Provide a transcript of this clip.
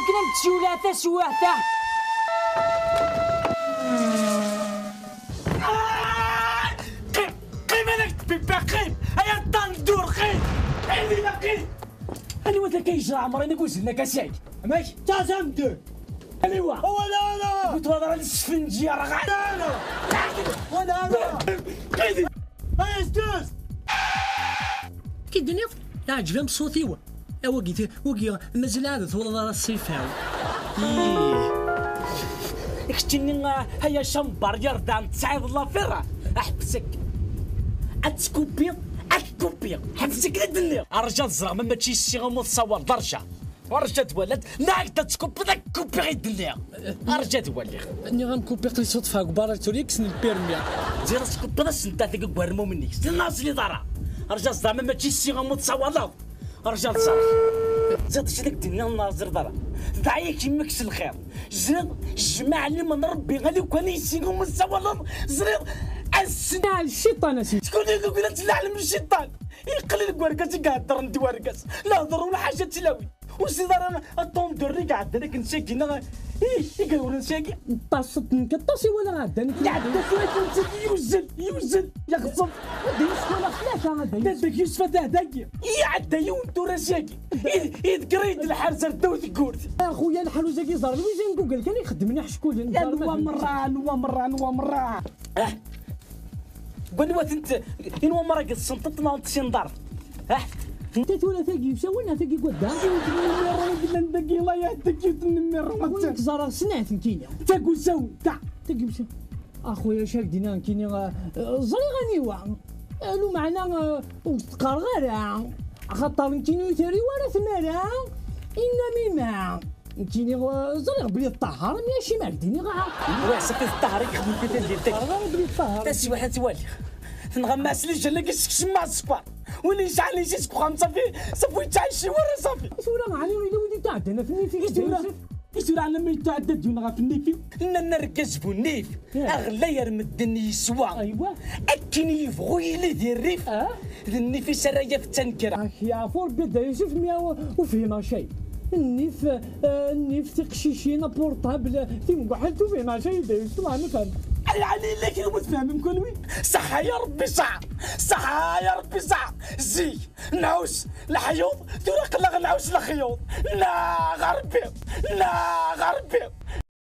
كنا نتشولاتا سواتا. قيم انا كتبيبا قيم هيا الطندور قيم عينينا قيم انا وانت كيجرى عمري انا قلت لنا كاساك ماشي تعزمت ايوا هو انا قلت هذا راه السفنجيه راه انا وانا قيدي هيا استاذ كي الدنيا عجبهم صوتي وقي مازال عاد تولد راه الصيفاو. كتني هيا شمبر يردان تسعيد الله فرا احبسك اتكوبي حبسك الدنيا الرجال زرع ماشي الشيغه متصور درجه ورجع تولد لا تتكوبي ذاك كوبي غير الدنيا رجع تولي اني غنكوبي قلي صوت فاك بارك ليكس البيرمي زير تكوبي ناس انت تلقى كوارمو منك الناس اللي دارا رجع زرع ماشي الشيغه متصور رجال زرع زاد شي ديك الدنيا الناظر دارا ضعيك يمكش الخير زيد جمع لي من ربي غادي كان يسيقو متصور زرير السنة الشيطان اسيدي شكون اللي يقول لك تلعب من الشيطان يقلل ورقاس يقعد ندي ورقاس لا ضر ولا حاجه تلاوي وسيدي انا الطوم دري قاعد هذاك نساكي يقولوا نساكي طاسط نكطاسي ولا غادا قاعد تفوت يوزل يغصب وديس ولا خلاص غادا داك يوسف هذاك يعدى يونتو راساكي يتقريد الحرزه دوت كورت اخويا الحلو زكي زار ويزين جوجل كان يخدمني حشكول نوا مرة قول وات انت إن مرة قد سنطتنا وتسندر انت ولا ثاقي وسوينا ثاقي قدام قلنا ندقي الله يهديك يتنمر وين زرا سنات نكينيا تاكو سوي ثاقي وسوي اخويا شاك دينا نكينيا زري غنيوا لو معنا وتقرغرا خاطر نكينيو ثري ولا ثمارا انما نكيني زري بلي الطهر ماشي ما ديني غا واسك الطهر يخدم في ديالك بلي الطهر تاسي واحد توالي نغمس لي جلا كيسكش مع الصفار واللي يشعل لي شي خمسه في صافي تعيشي ورا صافي سورا معاني ولا ودي تعدنا في النيفي يسورا على ما يتعدد ولا في النيفي إننا نركز النيف اغلى يرمدني يسوى ايوا اكني يبغوا يلي الريف النيف سرايا في التنكره يا فور بدا يوسف ميا وفينا شيء النيف تقشيشينا بورطابل تيمقحلتو فينا شيء دا يوسف ما نفهم علي لك المتفاهم كلوي صح يا ربي صح يا ربي صح زي نعوس الحيوط تورق لا نعوس الخيوط لا غربي